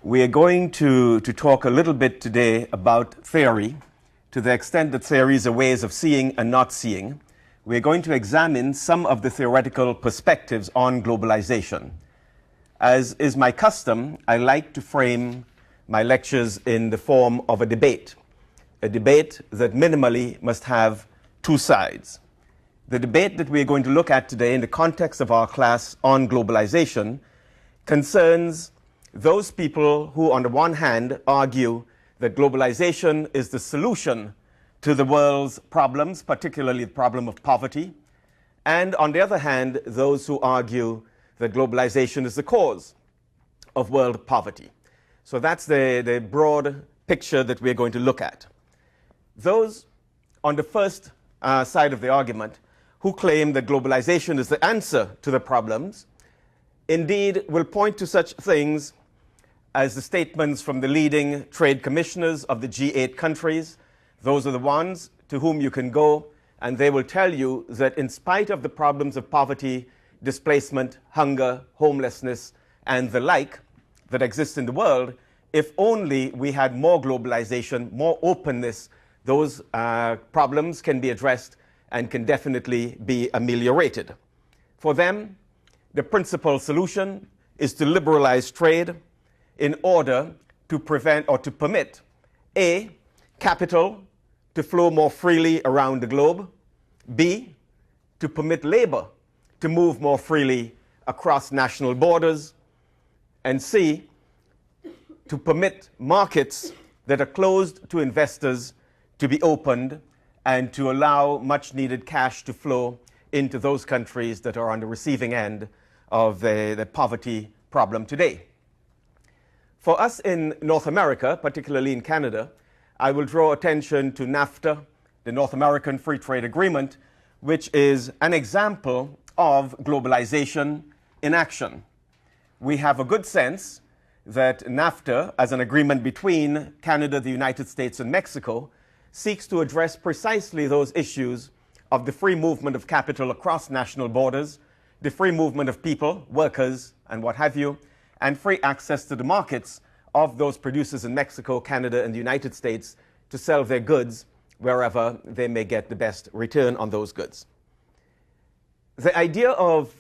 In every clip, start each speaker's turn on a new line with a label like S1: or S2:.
S1: We are going to talk a little bit today about theory, to the extent that theories are ways of seeing and not seeing. We're going to examine some of the theoretical perspectives on globalization. As is my custom, I like to frame my lectures in the form of a debate that minimally must have two sides. The debate that we're going to look at today in the context of our class on globalization concerns those people who, on the one hand, argue that globalization is the solution to the world's problems, particularly the problem of poverty, and on the other hand, those who argue that globalization is the cause of world poverty. So that's the broad picture that we're going to look at. Those on the first side of the argument who claim that globalization is the answer to the problems, indeed will point to such things as the statements from the leading trade commissioners of the G8 countries. Those are the ones to whom you can go, and they will tell you that in spite of the problems of poverty, displacement, hunger, homelessness, and the like that exist in the world, if only we had more globalization, more openness, those problems can be addressed and can definitely be ameliorated. For them, the principal solution is to liberalize trade in order to prevent or to permit A, capital to flow more freely around the globe, B, to permit labor to move more freely across national borders, and C, to permit markets that are closed to investors to be opened and to allow much needed cash to flow into those countries that are on the receiving end of the poverty problem today. For us in North America, particularly in Canada, I will draw attention to NAFTA, the North American Free Trade Agreement, which is an example of globalization in action. We have a good sense that NAFTA, as an agreement between Canada, the United States, and Mexico, seeks to address precisely those issues of the free movement of capital across national borders, the free movement of people, workers, and what have you, and free access to the markets of those producers in Mexico, Canada, and the United States to sell their goods wherever they may get the best return on those goods. The idea of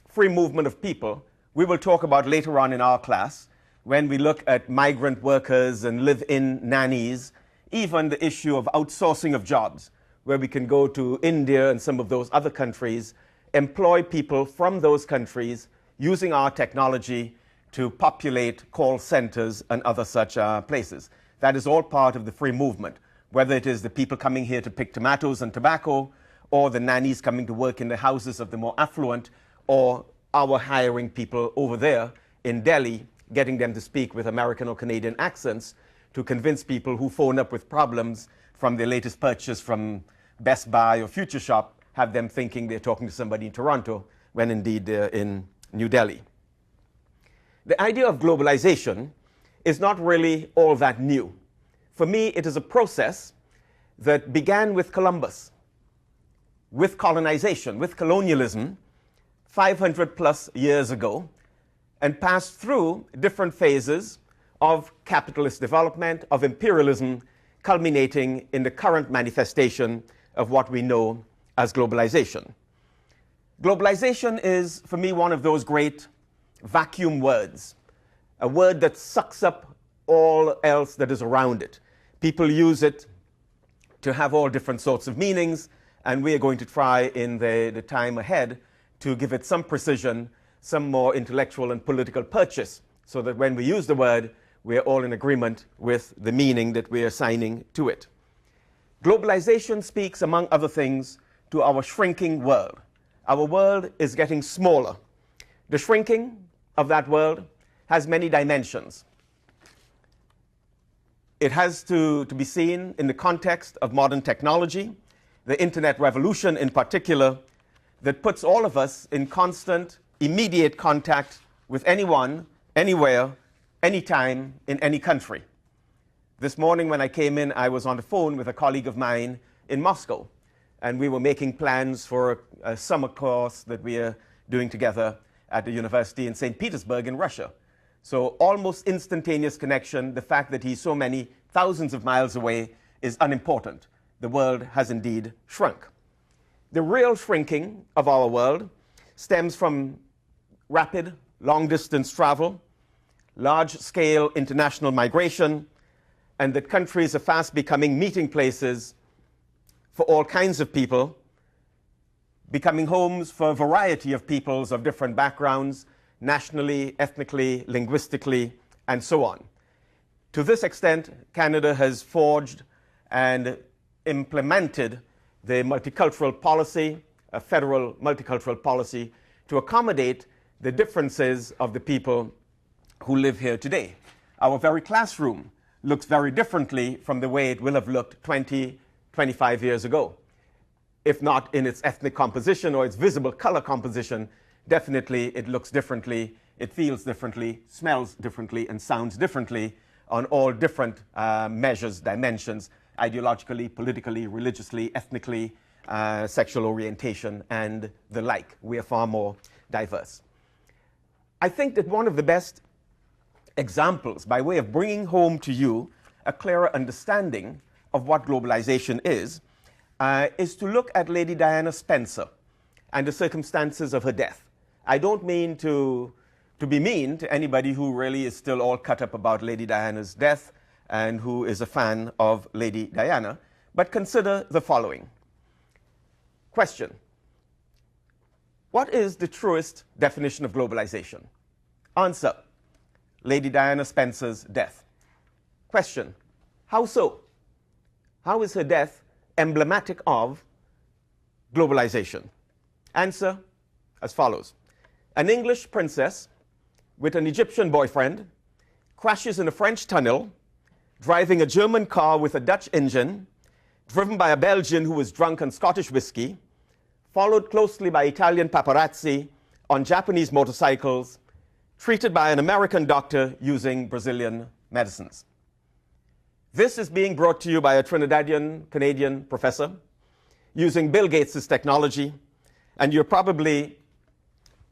S1: free movement of people we will talk about later on in our class when we look at migrant workers and live-in nannies, even the issue of outsourcing of jobs, where we can go to India and some of those other countries, employ people from those countries using our technology to populate call centers and other such places. That is all part of the free movement, whether it is the people coming here to pick tomatoes and tobacco, or the nannies coming to work in the houses of the more affluent, or our hiring people over there in Delhi, getting them to speak with American or Canadian accents to convince people who phone up with problems from their latest purchase from Best Buy or Future Shop, have them thinking they're talking to somebody in Toronto when indeed they're in New Delhi. The idea of globalization is not really all that new. For me, it is a process that began with Columbus, with colonization, with colonialism, 500 plus years ago, and passed through different phases of capitalist development, of imperialism, culminating in the current manifestation of what we know as globalization. Globalization is, for me, one of those great vacuum words, a word that sucks up all else that is around it. People use it to have all different sorts of meanings, and we are going to try in the time ahead to give it some precision, some more intellectual and political purchase, so that when we use the word, we are all in agreement with the meaning that we are assigning to it. Globalization speaks, among other things, to our shrinking world. Our world is getting smaller. The shrinking of that world has many dimensions. It has to be seen in the context of modern technology, the internet revolution in particular, that puts all of us in constant, immediate contact with anyone, anywhere, anytime, in any country. This morning when I came in, I was on the phone with a colleague of mine in Moscow, and we were making plans for a summer course that we are doing together at the university in St. Petersburg in Russia. So almost instantaneous connection, the fact that he's so many thousands of miles away is unimportant. The world has indeed shrunk. The real shrinking of our world stems from rapid, long-distance travel, large-scale international migration, and that countries are fast becoming meeting places for all kinds of people, becoming homes for a variety of peoples of different backgrounds, nationally, ethnically, linguistically, and so on. To this extent, Canada has forged and implemented the multicultural policy, a federal multicultural policy, to accommodate the differences of the people who live here today. Our very classroom looks very differently from the way it will have looked 20, 25 years ago. If not in its ethnic composition or its visible color composition, definitely it looks differently, it feels differently, smells differently, and sounds differently on all different measures, dimensions, ideologically, politically, religiously, ethnically, sexual orientation, and the like. We are far more diverse. I think that one of the best examples, by way of bringing home to you a clearer understanding of what globalization is to look at Lady Diana Spencer and the circumstances of her death. I don't mean to be mean to anybody who really is still all cut up about Lady Diana's death and who is a fan of Lady Diana, but consider the following. Question: what is the truest definition of globalization? Answer: Lady Diana Spencer's death. Question: how so? How is her death emblematic of globalization? Answer as follows. An English princess with an Egyptian boyfriend crashes in a French tunnel, driving a German car with a Dutch engine, driven by a Belgian who was drunk on Scottish whiskey, followed closely by Italian paparazzi on Japanese motorcycles, treated by an American doctor using Brazilian medicines. This is being brought to you by a Trinidadian Canadian professor using Bill Gates' technology, and you're probably,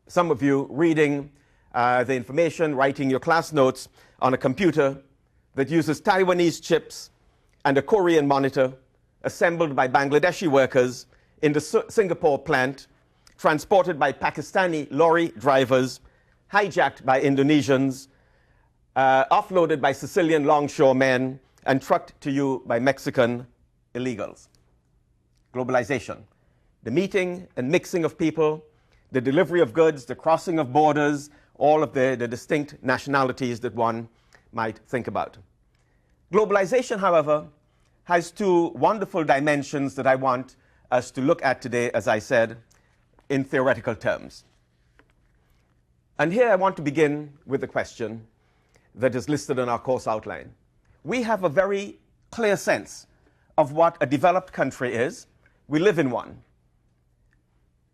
S1: some of you, reading the information, writing your class notes on a computer that uses Taiwanese chips and a Korean monitor assembled by Bangladeshi workers in the Singapore plant, transported by Pakistani lorry drivers, hijacked by Indonesians, offloaded by Sicilian longshoremen, and trucked to you by Mexican illegals. Globalization. The meeting and mixing of people, the delivery of goods, the crossing of borders, all of the distinct nationalities that one might think about. Globalization, however, has two wonderful dimensions that I want us to look at today, as I said, in theoretical terms. And here I want to begin with the question that is listed in our course outline. We have a very clear sense of what a developed country is. We live in one.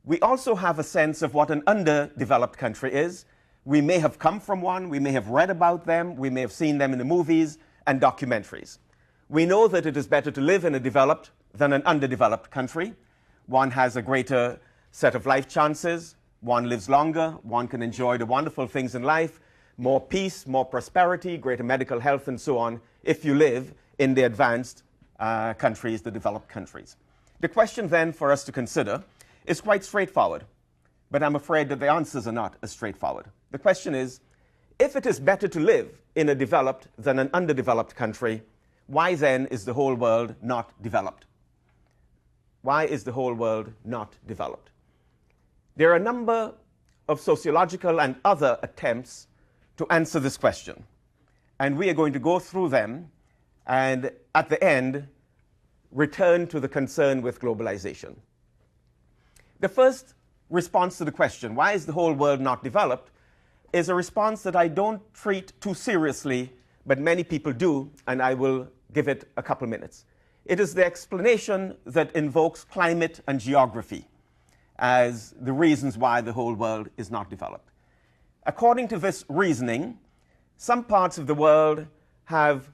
S1: We also have a sense of what an underdeveloped country is. We may have come from one, we may have read about them, we may have seen them in the movies and documentaries. We know that it is better to live in a developed than an underdeveloped country. One has a greater set of life chances, one lives longer, one can enjoy the wonderful things in life, more peace, more prosperity, greater medical health, and so on, if you live in the advanced countries, the developed countries. The question then for us to consider is quite straightforward, but I'm afraid that the answers are not as straightforward. The question is, if it is better to live in a developed than an underdeveloped country, why then is the whole world not developed? Why is the whole world not developed? There are a number of sociological and other attempts to answer this question, and we are going to go through them and at the end return to the concern with globalization. The first response to the question, why is the whole world not developed, is a response that I don't treat too seriously, but many people do, and I will give it a couple minutes. It is the explanation that invokes climate and geography as the reasons why the whole world is not developed. According to this reasoning, some parts of the world have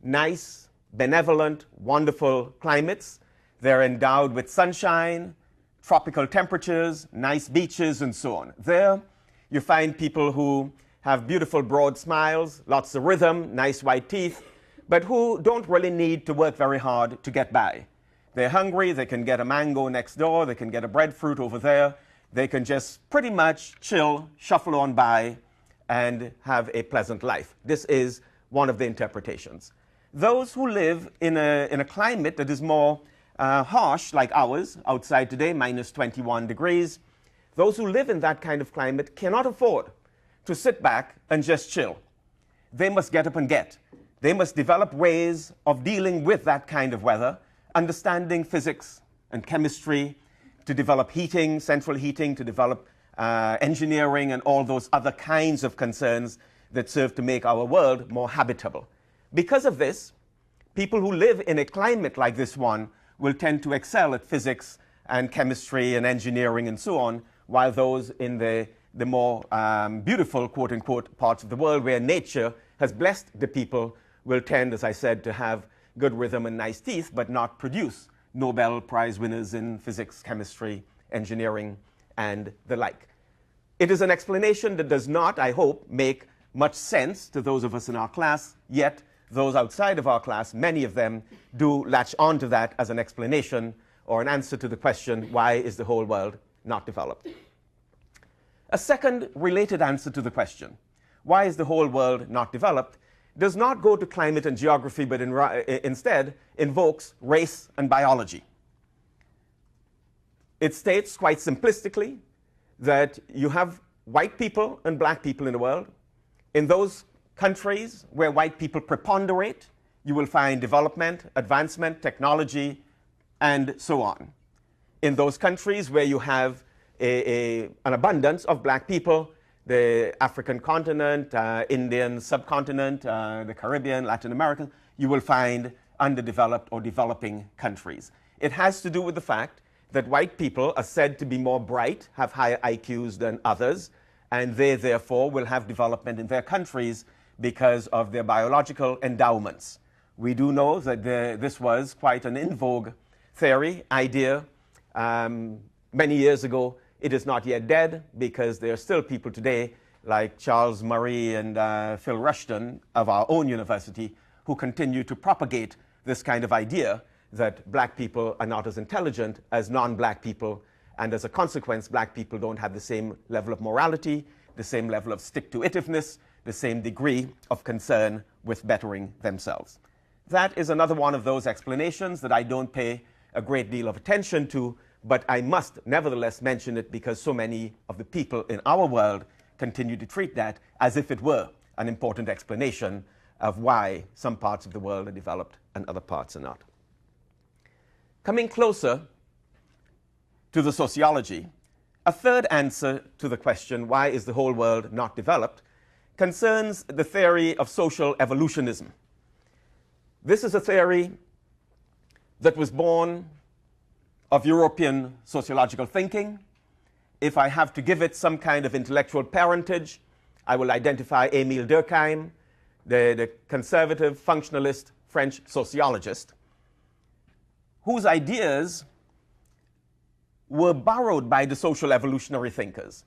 S1: nice, benevolent, wonderful climates. They're endowed with sunshine, tropical temperatures, nice beaches, and so on. There, you find people who have beautiful broad smiles, lots of rhythm, nice white teeth, but who don't really need to work very hard to get by. They're hungry, they can get a mango next door, they can get a breadfruit over there, they can just pretty much chill, shuffle on by, and have a pleasant life. This is one of the interpretations. Those who live in a climate that is more harsh, like ours, outside today, minus 21 degrees, those who live in that kind of climate cannot afford to sit back and just chill. They must get up and get. They must develop ways of dealing with that kind of weather, understanding physics and chemistry, to develop heating, central heating, to develop engineering and all those other kinds of concerns that serve to make our world more habitable. Because of this, people who live in a climate like this one will tend to excel at physics and chemistry and engineering and so on, while those in the more beautiful, quote-unquote, parts of the world where nature has blessed the people will tend, as I said, to have good rhythm and nice teeth, but not produce Nobel Prize winners in physics, chemistry, engineering, and the like. It is an explanation that does not, I hope, make much sense to those of us in our class, yet those outside of our class, many of them do latch onto that as an explanation or an answer to the question, why is the whole world not developed? A second related answer to the question, why is the whole world not developed, does not go to climate and geography, but instead invokes race and biology. It states quite simplistically that you have white people and black people in the world. In those countries where white people preponderate, you will find development, advancement, technology, and so on. In those countries where you have an abundance of black people, the African continent, Indian subcontinent, the Caribbean, Latin America, you will find underdeveloped or developing countries. It has to do with the fact that white people are said to be more bright, have higher IQs than others, and they therefore will have development in their countries because of their biological endowments. We do know that this was quite an in vogue theory, idea, many years ago. It is not yet dead because there are still people today like Charles Murray and Phil Rushton of our own university who continue to propagate this kind of idea that black people are not as intelligent as non-black people, and as a consequence, black people don't have the same level of morality, the same level of stick-to-itiveness, the same degree of concern with bettering themselves. That is another one of those explanations that I don't pay a great deal of attention to, but I must nevertheless mention it because so many of the people in our world continue to treat that as if it were an important explanation of why some parts of the world are developed and other parts are not. Coming closer to the sociology, a third answer to the question, why is the whole world not developed, concerns the theory of social evolutionism. This is a theory that was born of European sociological thinking. If I have to give it some kind of intellectual parentage, I will identify Émile Durkheim, the conservative functionalist French sociologist, whose ideas were borrowed by the social evolutionary thinkers,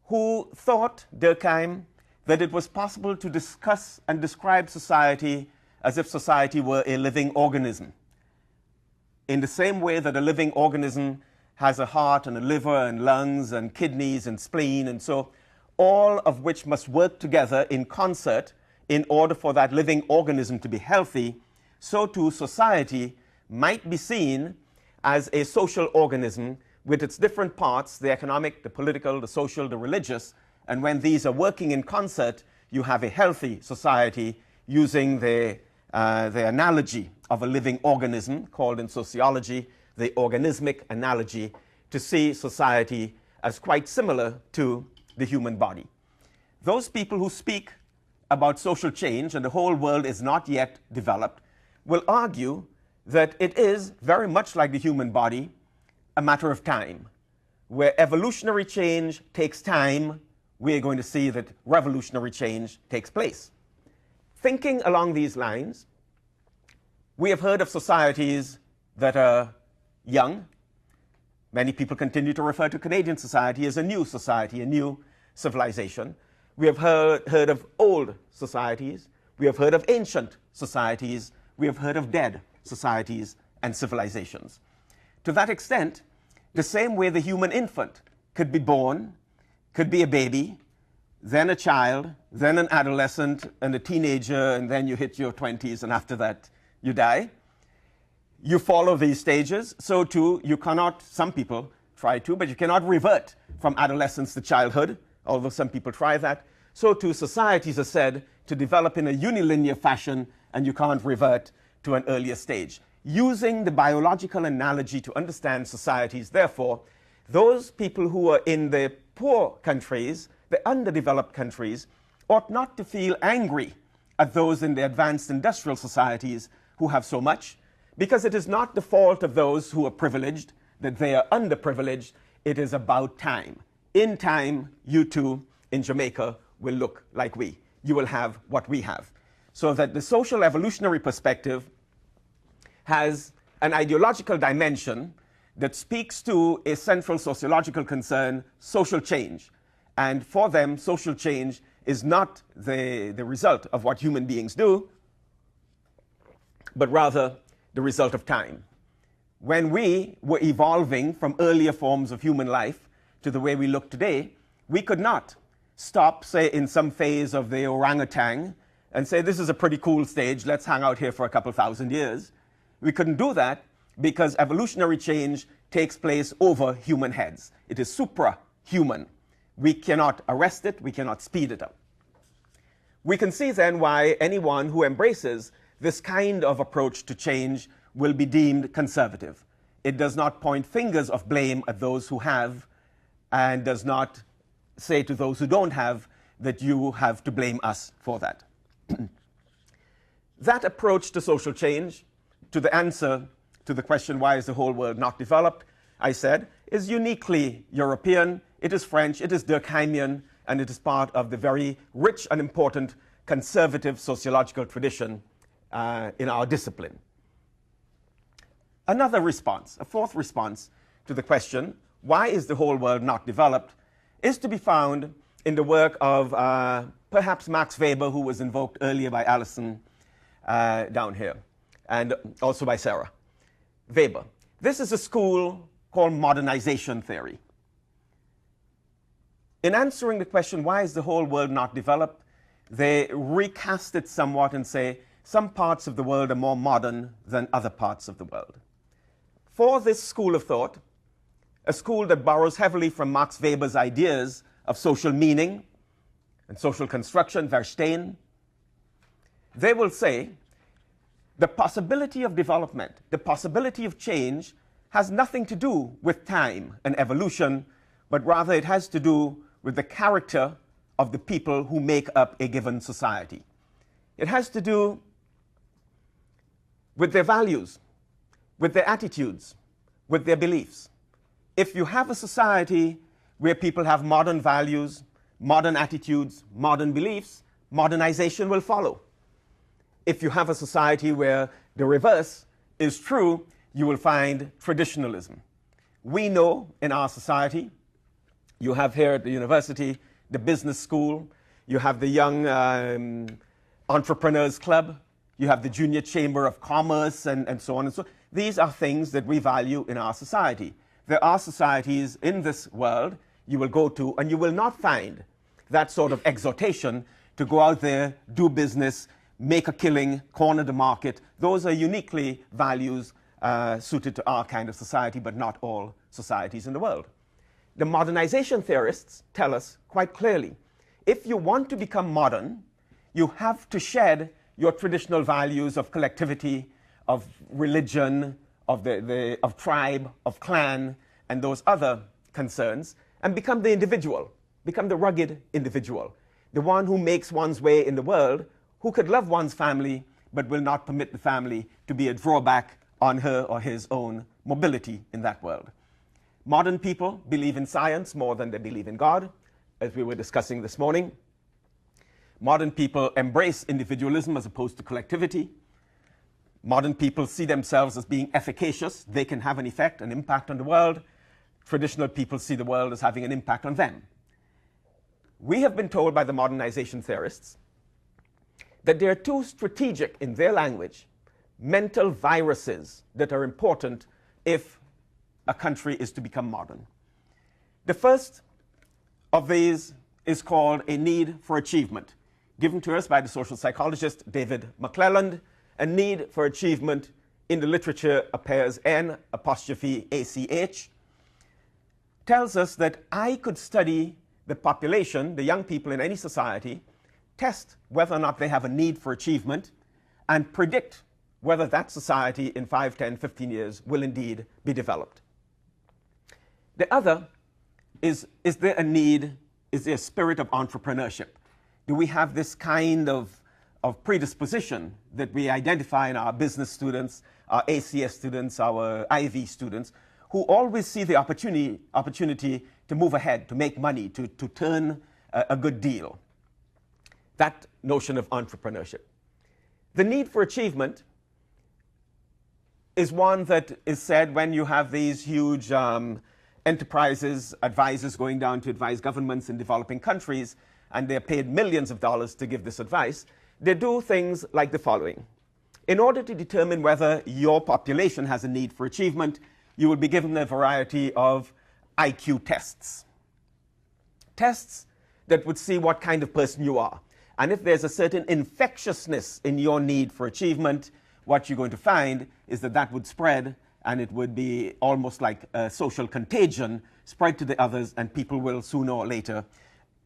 S1: who thought, Durkheim, that it was possible to discuss and describe society as if society were a living organism. In the same way that a living organism has a heart and a liver and lungs and kidneys and spleen and so, all of which must work together in concert in order for that living organism to be healthy, so too society might be seen as a social organism with its different parts, the economic, the political, the social, the religious, and when these are working in concert, you have a healthy society using the analogy of a living organism, called in sociology the organismic analogy, to see society as quite similar to the human body. Those people who speak about social change and the whole world is not yet developed will argue that it is very much like the human body, a matter of time. Where evolutionary change takes time, we're going to see that revolutionary change takes place. Thinking along these lines, we have heard of societies that are young. Many people continue to refer to Canadian society as a new society, a new civilization. We have heard of old societies. We have heard of ancient societies. We have heard of dead societies and civilizations. To that extent, the same way the human infant could be born, could be a baby, then a child, then an adolescent, and a teenager, and then you hit your 20s, and after that, you die. You follow these stages, so too you cannot, some people try to, but you cannot revert from adolescence to childhood, although some people try that. So too societies are said to develop in a unilinear fashion, and you can't revert to an earlier stage. Using the biological analogy to understand societies, therefore, those people who are in the poor countries, the underdeveloped countries, ought not to feel angry at those in the advanced industrial societies who have so much, because it is not the fault of those who are privileged that they are underprivileged. It is about time. In time, you too, in Jamaica, will look like we. You will have what we have. So that the social evolutionary perspective has an ideological dimension that speaks to a central sociological concern, social change. And for them, social change is not the result of what human beings do, but rather the result of time. When we were evolving from earlier forms of human life to the way we look today, we could not stop, say, in some phase of the orangutan and say, this is a pretty cool stage, let's hang out here for a couple thousand years. We couldn't do that because evolutionary change takes place over human heads. It is supra-human. We cannot arrest it, we cannot speed it up. We can see then why anyone who embraces this kind of approach to change will be deemed conservative. It does not point fingers of blame at those who have, and does not say to those who don't have that you have to blame us for that. That approach to social change, to the answer to the question, why is the whole world not developed, I said, is uniquely European, it is French, it is Durkheimian, and it is part of the very rich and important conservative sociological tradition in our discipline. Another response, a fourth response to the question, why is the whole world not developed, is to be found in the work of perhaps Max Weber, who was invoked earlier by Alison down here, and also by Sarah. Weber. This is a school called modernization theory. In answering the question, why is the whole world not developed, they recast it somewhat and say, some parts of the world are more modern than other parts of the world. For this school of thought, a school that borrows heavily from Max Weber's ideas of social meaning and social construction, Verstehen, they will say the possibility of development, the possibility of change has nothing to do with time and evolution, but rather it has to do with the character of the people who make up a given society. It has to do with their values, with their attitudes, with their beliefs. If you have a society where people have modern values, modern attitudes, modern beliefs, modernization will follow. If you have a society where the reverse is true, you will find traditionalism. We know in our society, you have here at the university, the business school, you have the young entrepreneurs club, you have the junior chamber of commerce, and so on and so on. These are things that we value in our society. There are societies in this world you will go to, and you will not find that sort of exhortation to go out there, do business, make a killing, corner the market. Those are uniquely values suited to our kind of society, but not all societies in the world. The modernization theorists tell us quite clearly, if you want to become modern, you have to shed your traditional values of collectivity, of religion, of tribe, of clan, and those other concerns, and become the individual, become the rugged individual, the one who makes one's way in the world, who could love one's family, but will not permit the family to be a drawback on her or his own mobility in that world. Modern people believe in science more than they believe in God, as we were discussing this morning. Modern people embrace individualism as opposed to collectivity. Modern people see themselves as being efficacious. They can have an effect, an impact on the world. Traditional people see the world as having an impact on them. we have been told by the modernization theorists that there are two strategic, in their language, mental viruses that are important if a country is to become modern. The first of these is called a need for achievement, given to us by the social psychologist David McClelland. A need for achievement in the literature appears N''ACH, tells us that I could study the population, the young people in any society, test whether or not they have a need for achievement, and predict whether that society in 5, 10, 15 years will indeed be developed. The other is there a need, is there a spirit of entrepreneurship? Do we have this kind of predisposition that we identify in our business students, our ACS students, our IB students, who always see the opportunity to move ahead, to make money, to turn a good deal? That notion of entrepreneurship. The need for achievement is one that is said when you have these huge enterprises, advisors going down to advise governments in developing countries, and they're paid millions of dollars to give this advice. They do things like the following. In order to determine whether your population has a need for achievement, you will be given a variety of IQ tests. Tests that would see what kind of person you are. And if there's a certain infectiousness in your need for achievement, what you're going to find is that that would spread, and it would be almost like a social contagion, spread to the others, and people will sooner or later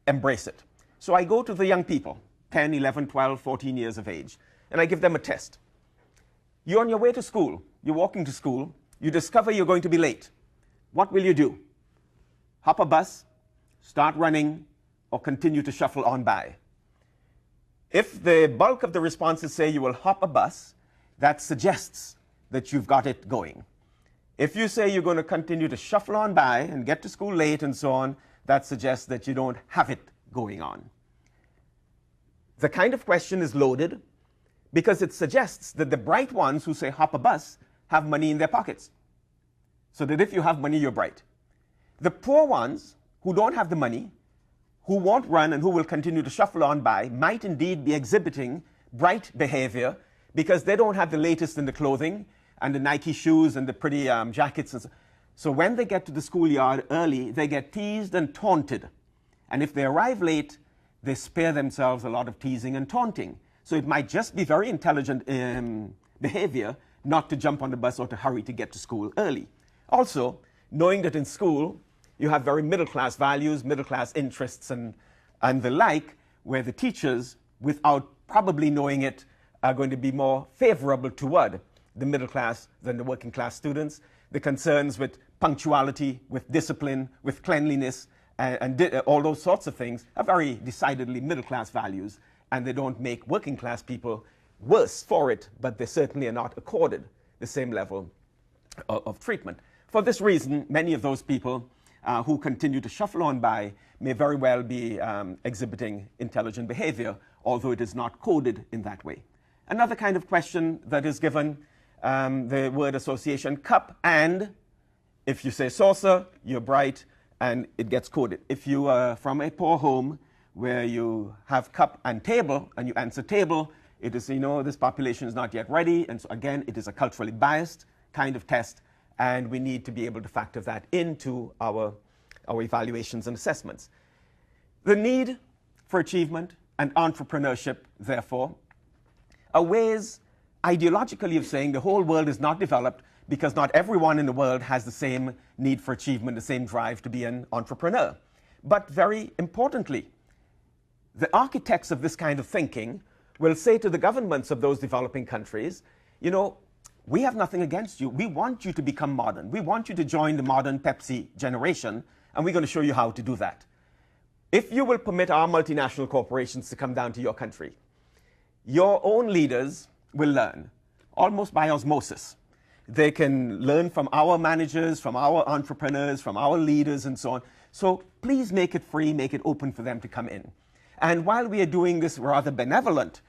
S1: embrace it. So I go to the young people, 10, 11, 12, 14 years of age, and I give them a test. You're on your way to school. You're walking to school. You discover you're going to be late. What will you do? Hop a bus, start running, or continue to shuffle on by? If the bulk of the responses say you will hop a bus, that suggests that you've got it going. If you say you're going to continue to shuffle on by and get to school late and so on, that suggests that you don't have it going on. The kind of question is loaded because it suggests that the bright ones who say hop a bus have money in their pockets. So that if you have money, you're bright. The poor ones who don't have the money, who won't run and who will continue to shuffle on by, might indeed be exhibiting bright behavior because they don't have the latest in the clothing and the Nike shoes and the pretty jackets. And so when they get to the schoolyard early, they get teased and taunted. And if they arrive late, they spare themselves a lot of teasing and taunting. So it might just be very intelligent behavior not to jump on the bus or to hurry to get to school early. Also, knowing that in school you have very middle-class values, middle-class interests and the like, where the teachers, without probably knowing it, are going to be more favorable toward the middle class than the working class students. The concerns with punctuality, with discipline, with cleanliness, and all those sorts of things are very decidedly middle class values, and they don't make working class people worse for it, but they certainly are not accorded the same level of treatment. For this reason, many of those people who continue to shuffle on by may very well be exhibiting intelligent behavior, although it is not coded in that way. Another kind of question that is given, the word association, cup and, if you say saucer, you're bright, and it gets coded. If you are from a poor home where you have cup and table, and you answer table, it is, this population is not yet ready, and so again, it is a culturally biased kind of test, and we need to be able to factor that into our evaluations and assessments. The need for achievement and entrepreneurship, therefore, are ways ideologically of saying the whole world is not developed because not everyone in the world has the same need for achievement, the same drive to be an entrepreneur. But very importantly, the architects of this kind of thinking will say to the governments of those developing countries, we have nothing against you. We want you to become modern. We want you to join the modern Pepsi generation, and we're going to show you how to do that. If you will permit our multinational corporations to come down to your country, your own leaders will learn, almost by osmosis. They can learn from our managers, from our entrepreneurs, from our leaders, and so on. So please make it free, make it open for them to come in. And while we are doing this rather benevolent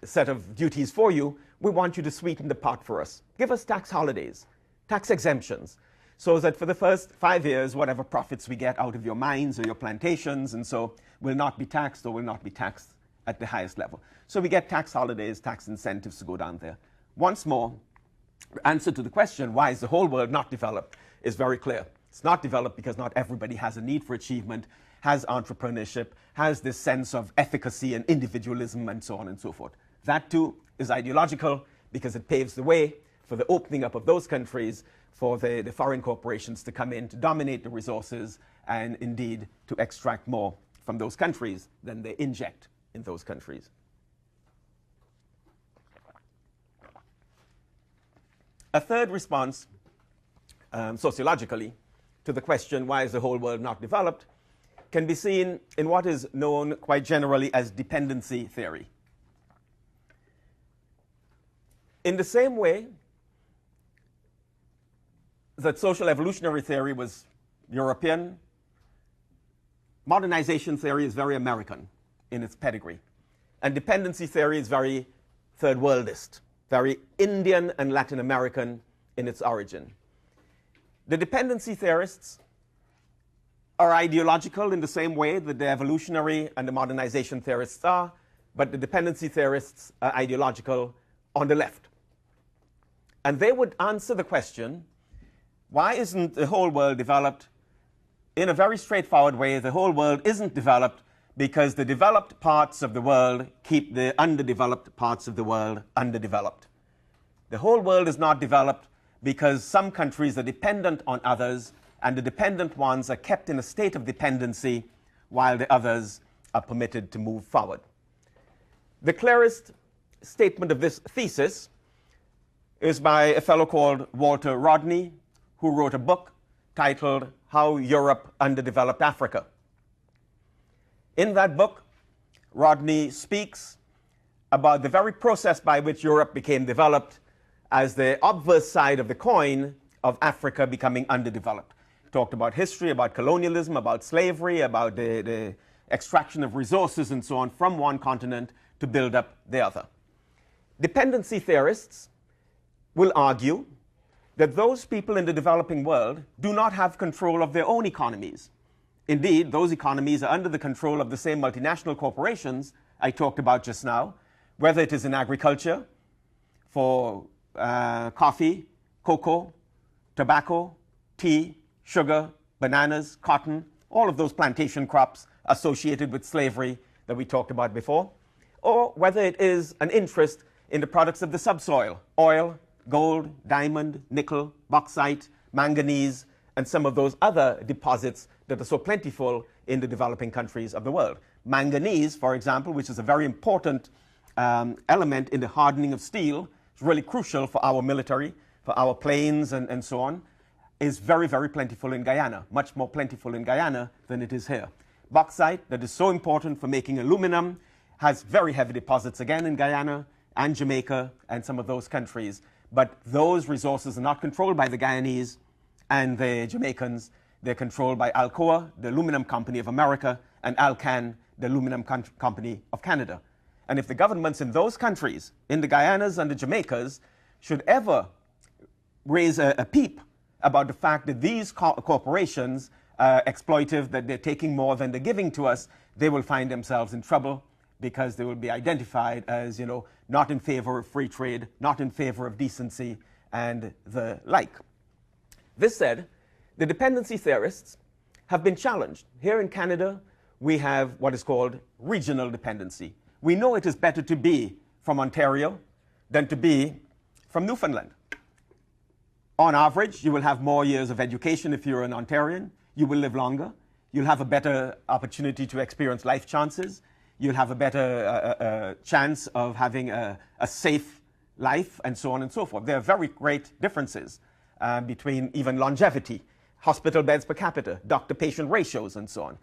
S1: set of duties for you, we want you to sweeten the pot for us. Give us tax holidays, tax exemptions, So that for the first 5 years, whatever profits we get out of your mines or your plantations and so will not be taxed or will not be taxed at the highest level. So we get tax holidays, tax incentives to go down there. Once more, the answer to the question, why is the whole world not developed, is very clear. It's not developed because not everybody has a need for achievement, has entrepreneurship, has this sense of efficacy and individualism and so on and so forth. That too is ideological because it paves the way for the opening up of those countries for the foreign corporations to come in to dominate the resources and indeed to extract more from those countries than they inject in those countries. A third response, sociologically, to the question, why is the whole world not developed, can be seen in what is known quite generally as dependency theory. In the same way that social evolutionary theory was European, modernization theory is very American in its pedigree. And dependency theory is very third worldist, very Indian and Latin American in its origin. The dependency theorists are ideological in the same way that the evolutionary and the modernization theorists are, but the dependency theorists are ideological on the left. And they would answer the question, why isn't the whole world developed? In a very straightforward way, the whole world isn't developed because the developed parts of the world keep the underdeveloped parts of the world underdeveloped. The whole world is not developed because some countries are dependent on others, and the dependent ones are kept in a state of dependency while the others are permitted to move forward. The clearest statement of this thesis is by a fellow called Walter Rodney, who wrote a book titled How Europe Underdeveloped Africa. In that book, Rodney speaks about the very process by which Europe became developed as the obverse side of the coin of Africa becoming underdeveloped. He talked about history, about colonialism, about slavery, about the extraction of resources and so on from one continent to build up the other. Dependency theorists will argue that those people in the developing world do not have control of their own economies. Indeed, those economies are under the control of the same multinational corporations I talked about just now, whether it is in agriculture, for coffee, cocoa, tobacco, tea, sugar, bananas, cotton, all of those plantation crops associated with slavery that we talked about before, or whether it is an interest in the products of the subsoil, oil, gold, diamond, nickel, bauxite, manganese, and some of those other deposits that are so plentiful in the developing countries of the world. Manganese, for example, which is a very important element in the hardening of steel, is really crucial for our military, for our planes and so on, is very, very plentiful in Guyana, much more plentiful in Guyana than it is here. Bauxite, that is so important for making aluminum, has very heavy deposits again in Guyana and Jamaica and some of those countries. But those resources are not controlled by the Guyanese and the Jamaicans. They're controlled by Alcoa, the aluminum company of America, and Alcan, the aluminum company of Canada. And if the governments in those countries, in the Guyanas and the Jamaicas, should ever raise a peep about the fact that these corporations are exploitive, that they're taking more than they're giving to us, they will find themselves in trouble because they will be identified as, not in favor of free trade, not in favor of decency, and the like. This said, the dependency theorists have been challenged. Here in Canada, we have what is called regional dependency. We know it is better to be from Ontario than to be from Newfoundland. On average, you will have more years of education if you're an Ontarian. You will live longer. You'll have a better opportunity to experience life chances. You'll have a better chance of having a safe life, and so on and so forth. There are very great differences between even longevity, hospital beds per capita, doctor-patient ratios, and so on.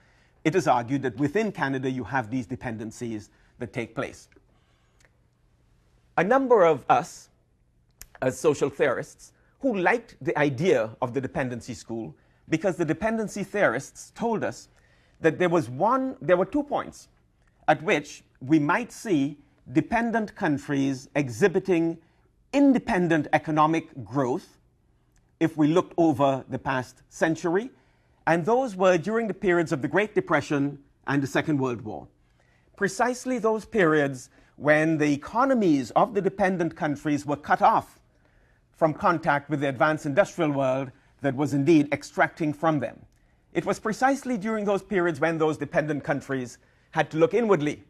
S1: It is argued that within Canada you have these dependencies that take place. A number of us, as social theorists, who liked the idea of the dependency school because the dependency theorists told us that there were 2 points at which we might see dependent countries exhibiting independent economic growth if we looked over the past century, and those were during the periods of the Great Depression and the Second World War. Precisely those periods when the economies of the dependent countries were cut off from contact with the advanced industrial world that was indeed extracting from them. It was precisely during those periods when those dependent countries had to look inwardly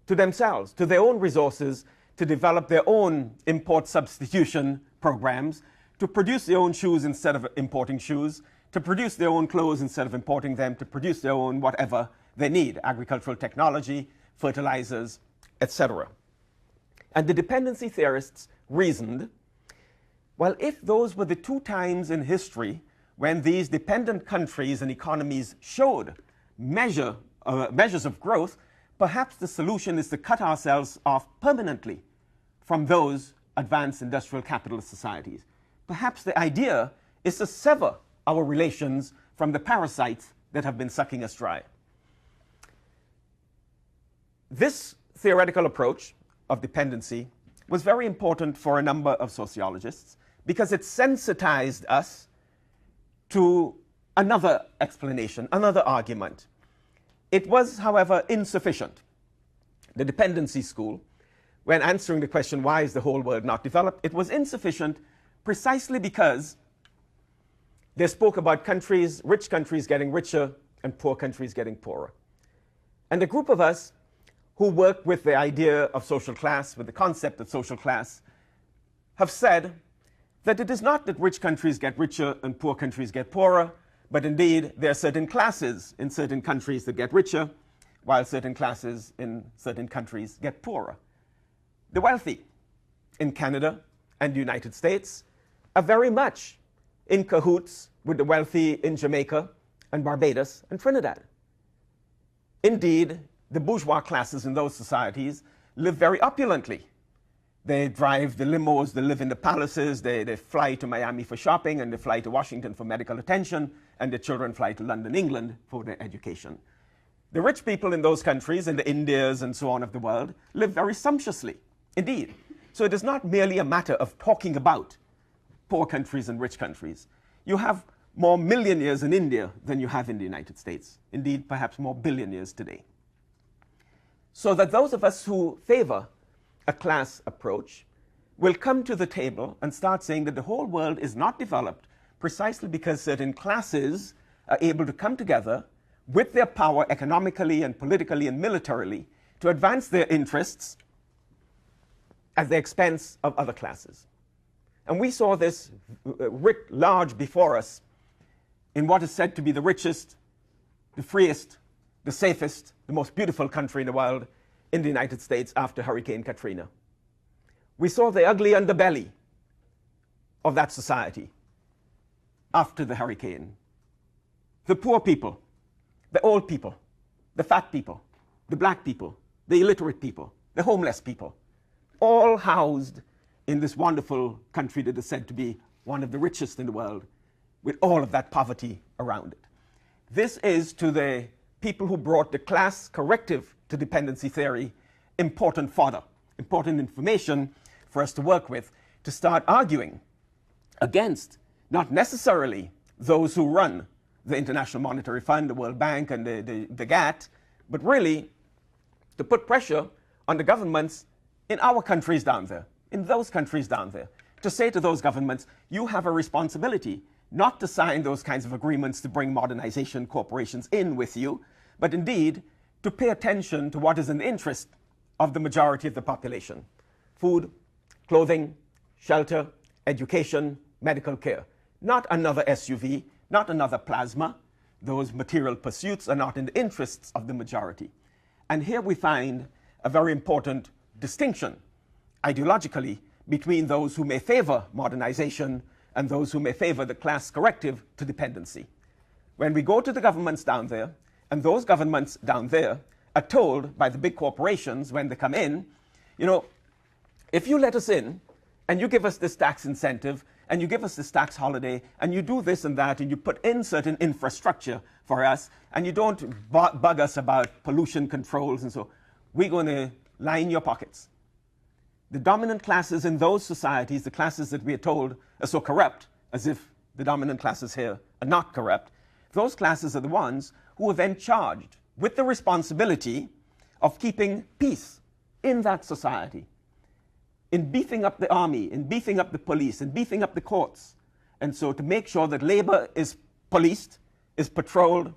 S1: to themselves, to their own resources, to develop their own import substitution programs, to produce their own shoes instead of importing shoes, to produce their own clothes instead of importing them, to produce their own whatever they need, agricultural technology, fertilizers, etc. And the dependency theorists reasoned, well, if those were the two times in history when these dependent countries and economies showed measures of growth, perhaps the solution is to cut ourselves off permanently from those advanced industrial capitalist societies. Perhaps the idea is to sever our relations from the parasites that have been sucking us dry. This theoretical approach of dependency was very important for a number of sociologists because it sensitized us to another explanation, another argument. It was, however, insufficient. The dependency school, when answering the question, why is the whole world not developed, it was insufficient precisely because they spoke about countries, rich countries getting richer and poor countries getting poorer. And a group of us who work with the idea of social class, with the concept of social class, have said that it is not that rich countries get richer and poor countries get poorer, but indeed there are certain classes in certain countries that get richer, while certain classes in certain countries get poorer. The wealthy in Canada and the United States are very much in cahoots with the wealthy in Jamaica and Barbados and Trinidad. Indeed, the bourgeois classes in those societies live very opulently. They drive the limos, they live in the palaces, they fly to Miami for shopping, and they fly to Washington for medical attention, and their children fly to London, England for their education. The rich people in those countries, in the Indias and so on of the world, live very sumptuously, indeed. So it is not merely a matter of talking about poor countries and rich countries. You have more millionaires in India than you have in the United States. Indeed, perhaps more billionaires today. So that those of us who favor a class approach will come to the table and start saying that the whole world is not developed precisely because certain classes are able to come together with their power economically and politically and militarily to advance their interests at the expense of other classes. And we saw this writ large before us in what is said to be the richest, the freest, the safest, the most beautiful country in the world, in the United States after Hurricane Katrina. We saw the ugly underbelly of that society after the hurricane. The poor people, the old people, the fat people, the black people, the illiterate people, the homeless people, all housed in this wonderful country that is said to be one of the richest in the world, with all of that poverty around it. This is, to the people who brought the class corrective to dependency theory, important fodder, important information for us to work with, to start arguing against not necessarily those who run the International Monetary Fund, the World Bank, and the GATT, but really to put pressure on the governments in our countries down there, in those countries down there, to say to those governments, you have a responsibility not to sign those kinds of agreements to bring modernization corporations in with you, but indeed to pay attention to what is in the interest of the majority of the population. Food, clothing, shelter, education, medical care. Not another SUV, not another plasma. Those material pursuits are not in the interests of the majority. And here we find a very important distinction, ideologically, between those who may favor modernization and those who may favor the class corrective to dependency. When we go to the governments down there, and those governments down there are told by the big corporations when they come in, you know, if you let us in and you give us this tax incentive and you give us this tax holiday and you do this and that and you put in certain infrastructure for us and you don't bug us about pollution controls and so, we're going to line your pockets. The dominant classes in those societies, the classes that we are told are so corrupt, as if the dominant classes here are not corrupt, those classes are the ones who are then charged with the responsibility of keeping peace in that society, in beefing up the army, in beefing up the police, in beefing up the courts. And so to make sure that labor is policed, is patrolled,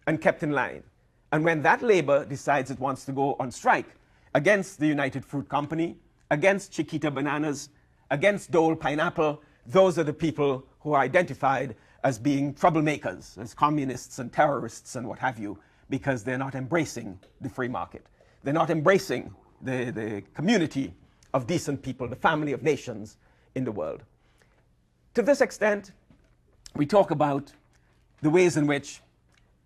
S1: and kept in line. And when that labor decides it wants to go on strike against the United Fruit Company, against Chiquita Bananas, against Dole Pineapple, those are the people who are identified as being troublemakers, as communists and terrorists and what have you, because they're not embracing the free market. They're not embracing the community of decent people, the family of nations in the world. To this extent, we talk about the ways in which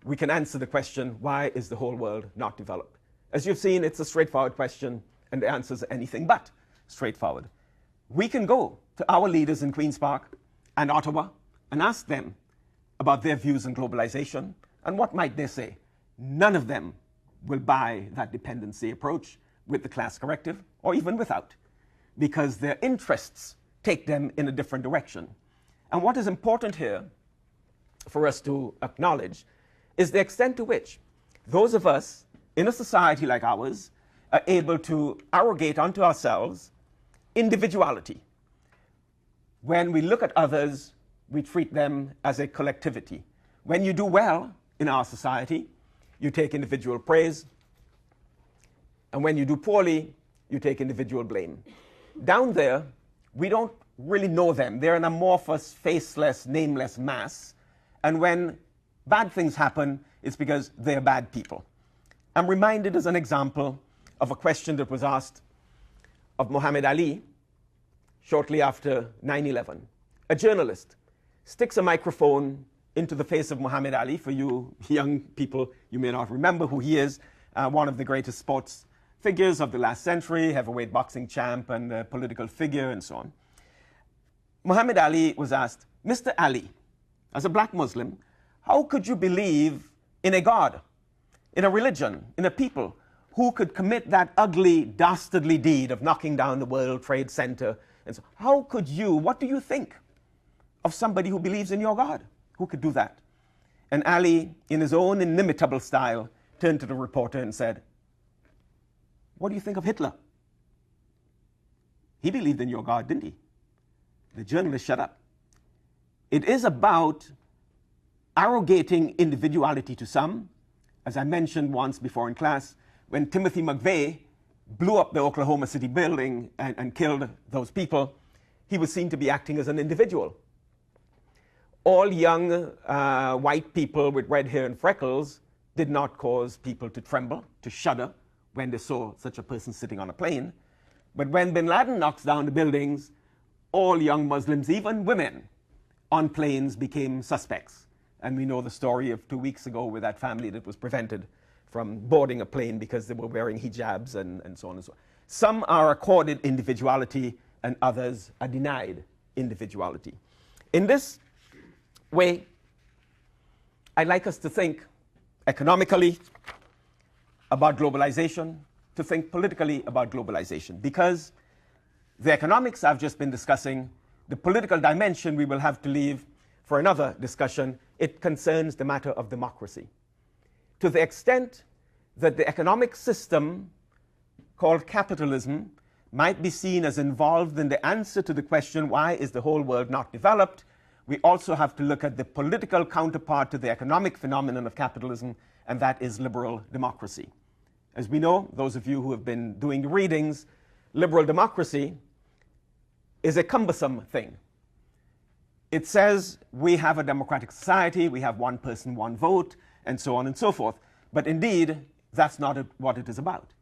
S1: we can answer the question, why is the whole world not developed? As you've seen, it's a straightforward question, and the answer is anything but straightforward. We can go to our leaders in Queen's Park and Ottawa and ask them about their views on globalization, and what might they say? None of them will buy that dependency approach with the class corrective, or even without, because their interests take them in a different direction. And what is important here for us to acknowledge is the extent to which those of us in a society like ours are able to arrogate unto ourselves individuality. When we look at others, we treat them as a collectivity. When you do well in our society, you take individual praise, and when you do poorly, you take individual blame. Down there, we don't really know them. They're an amorphous, faceless, nameless mass, and when bad things happen, it's because they're bad people. I'm reminded as an example of a question that was asked of Muhammad Ali shortly after 9/11. A journalist sticks a microphone into the face of Muhammad Ali. For you young people, you may not remember who he is, one of the greatest sports figures of the last century, heavyweight boxing champ and a political figure and so on. Muhammad Ali was asked, Mr. Ali, as a black Muslim, how could you believe in a God, in a religion, in a people who could commit that ugly, dastardly deed of knocking down the World Trade Center? And so, how could you, what do you think of somebody who believes in your God? Who could do that? And Ali, in his own inimitable style, turned to the reporter and said, what do you think of Hitler? He believed in your God, didn't he? The journalist shut up. It is about arrogating individuality to some. As I mentioned once before in class, when Timothy McVeigh blew up the Oklahoma City building and killed those people, he was seen to be acting as an individual. All young white people with red hair and freckles did not cause people to tremble, to shudder when they saw such a person sitting on a plane. But when bin Laden knocks down the buildings, all young Muslims, even women, on planes became suspects. And we know the story of 2 weeks ago with that family that was prevented from boarding a plane because they were wearing hijabs and so on and so on. Some are accorded individuality and others are denied individuality. In this way, I'd like us to think economically about globalization, to think politically about globalization, because the economics I've just been discussing, the political dimension we will have to leave for another discussion. It concerns the matter of democracy. To the extent that the economic system called capitalism might be seen as involved in the answer to the question, why is the whole world not developed, we also have to look at the political counterpart to the economic phenomenon of capitalism, and that is liberal democracy. As we know, those of you who have been doing the readings, liberal democracy is a cumbersome thing. It says we have a democratic society, we have one person, one vote, and so on and so forth. But indeed, that's not what it is about.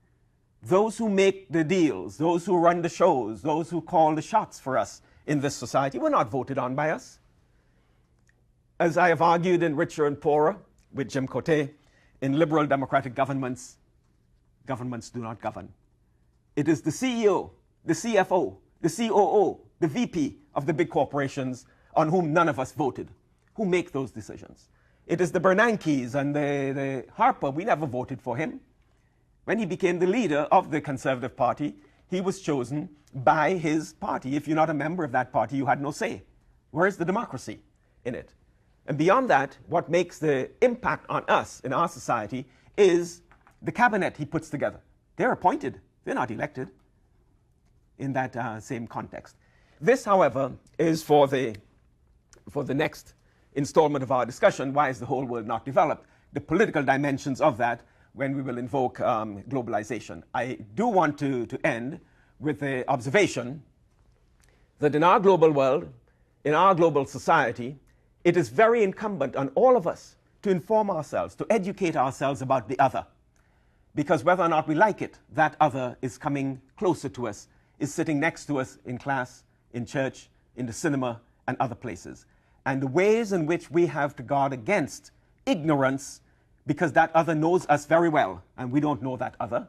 S1: Those who make the deals, those who run the shows, those who call the shots for us in this society were not voted on by us. As I have argued in Richer and Poorer with Jim Cote, in liberal democratic governments, governments do not govern. It is the CEO, the CFO, the COO, the VP of the big corporations on whom none of us voted, who make those decisions. It is the Bernankes and the Harper. We never voted for him. When he became the leader of the Conservative Party, he was chosen by his party. If you're not a member of that party, you had no say. Where is the democracy? in it. And beyond that, what makes the impact on us in our society is the cabinet he puts together. They're appointed, they're not elected in that same context. This, however, is for the next installment of our discussion. Why is the whole world not developed? The political dimensions of that when we will invoke globalization. I do want to end with the observation that in our global world, in our global society, it is very incumbent on all of us to inform ourselves, to educate ourselves about the other. Because whether or not we like it, that other is coming closer to us, is sitting next to us in class, in church, in the cinema, and other places. And the ways in which we have to guard against ignorance, because that other knows us very well, and we don't know that other.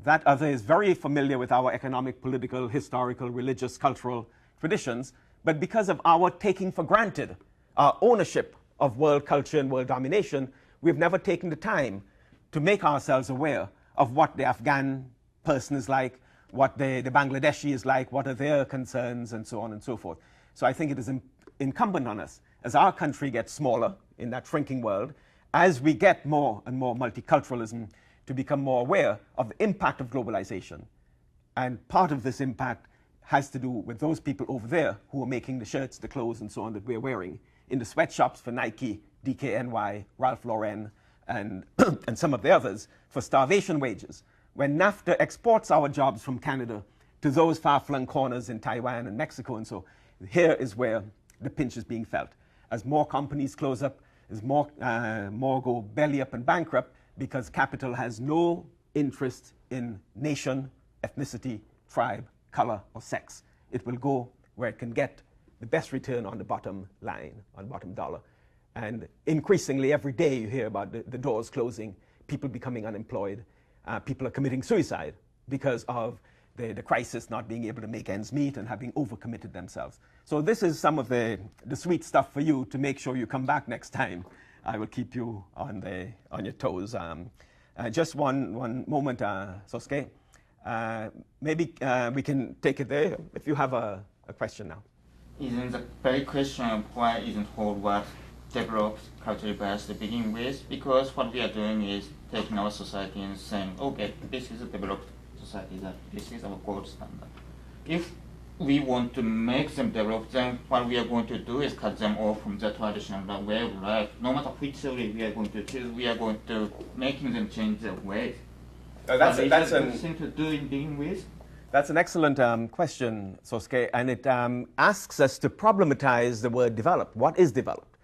S1: That other is very familiar with our economic, political, historical, religious, cultural traditions, but because of our taking for granted our ownership of world culture and world domination, we've never taken the time to make ourselves aware of what the Afghan person is like, what the Bangladeshi is like, what are their concerns, and so on and so forth. So I think it is incumbent on us, as our country gets smaller in that shrinking world, as we get more and more multiculturalism, to become more aware of the impact of globalization. And part of this impact has to do with those people over there who are making the shirts, the clothes, and so on that we're wearing in the sweatshops for Nike, DKNY, Ralph Lauren, and, and some of the others for starvation wages. When NAFTA exports our jobs from Canada to those far-flung corners in Taiwan and Mexico and so, here is where the pinch is being felt. As more companies close up, as more go belly up and bankrupt, because capital has no interest in nation, ethnicity, tribe, color, or sex. It will go where it can get the best return on the bottom line, on bottom dollar. And increasingly, every day you hear about the doors closing, people becoming unemployed, people are committing suicide because of the crisis, not being able to make ends meet and having overcommitted themselves. So this is some of the sweet stuff for you to make sure you come back next time. I will keep you on your toes. Just one moment, Sosuke. Maybe we can take it there if you have a question now.
S2: Isn't the very question of why isn't whole world developed culturally biased to begin with? Because what we are doing is taking our society and saying, okay, this is a developed society, that this is our gold standard. If we want to make them develop, then what we are going to do is cut them off from the traditional way of life. No matter which way we are going to choose, we are going to making them change their ways.
S1: That's a good
S2: thing to do in begin with.
S1: That's an excellent question, Sosuke, and it asks us to problematize the word developed. What is developed?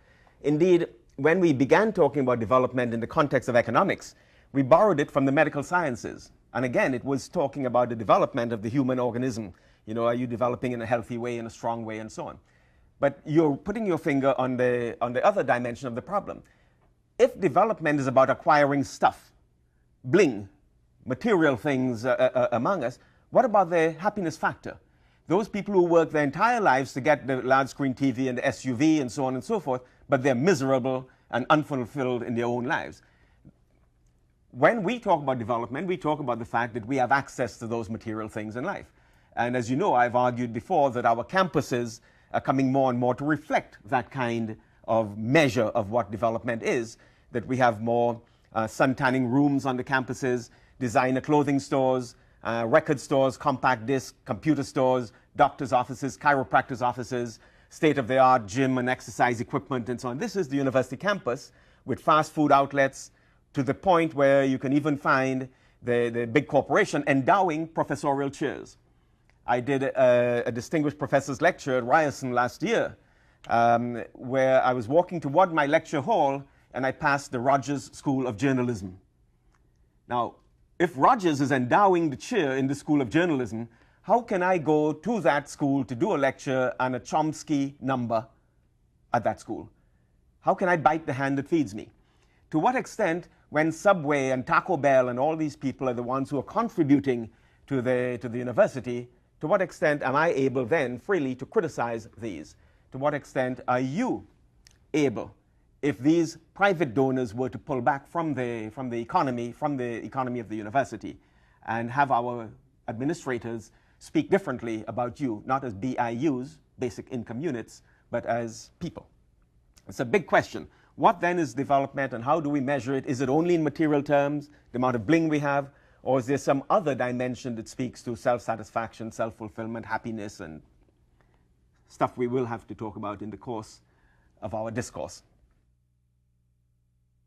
S1: Indeed, when we began talking about development in the context of economics, we borrowed it from the medical sciences. And again, it was talking about the development of the human organism. You know, are you developing in a healthy way, in a strong way, and so on. But you're putting your finger on the other dimension of the problem. If development is about acquiring stuff, bling, material things among us, what about the happiness factor? Those people who work their entire lives to get the large screen TV and the SUV and so on and so forth, but they're miserable and unfulfilled in their own lives. When we talk about development, we talk about the fact that we have access to those material things in life. And as you know, I've argued before that our campuses are coming more and more to reflect that kind of measure of what development is, that we have more sun tanning rooms on the campuses, designer clothing stores, record stores, compact disc, computer stores, doctors' offices, chiropractors' offices, state-of-the-art gym and exercise equipment and so on. This is the university campus with fast food outlets, to the point where you can even find the big corporation endowing professorial chairs. I did a distinguished professor's lecture at Ryerson last year, where I was walking toward my lecture hall and I passed the Rogers School of Journalism. Now, if Rogers is endowing the chair in the School of Journalism, how can I go to that school to do a lecture on a Chomsky number at that school? How can I bite the hand that feeds me? To what extent, when Subway and Taco Bell and all these people are the ones who are contributing to the university, to what extent am I able then freely to criticize these? To what extent are you able, if these private donors were to pull back from the economy of the university, and have our administrators speak differently about you, not as BIUs, basic income units, but as people? It's a big question. What then is development and how do we measure it? Is it only in material terms, the amount of bling we have, or is there some other dimension that speaks to self-satisfaction, self-fulfillment, happiness, and stuff we will have to talk about in the course of our discourse?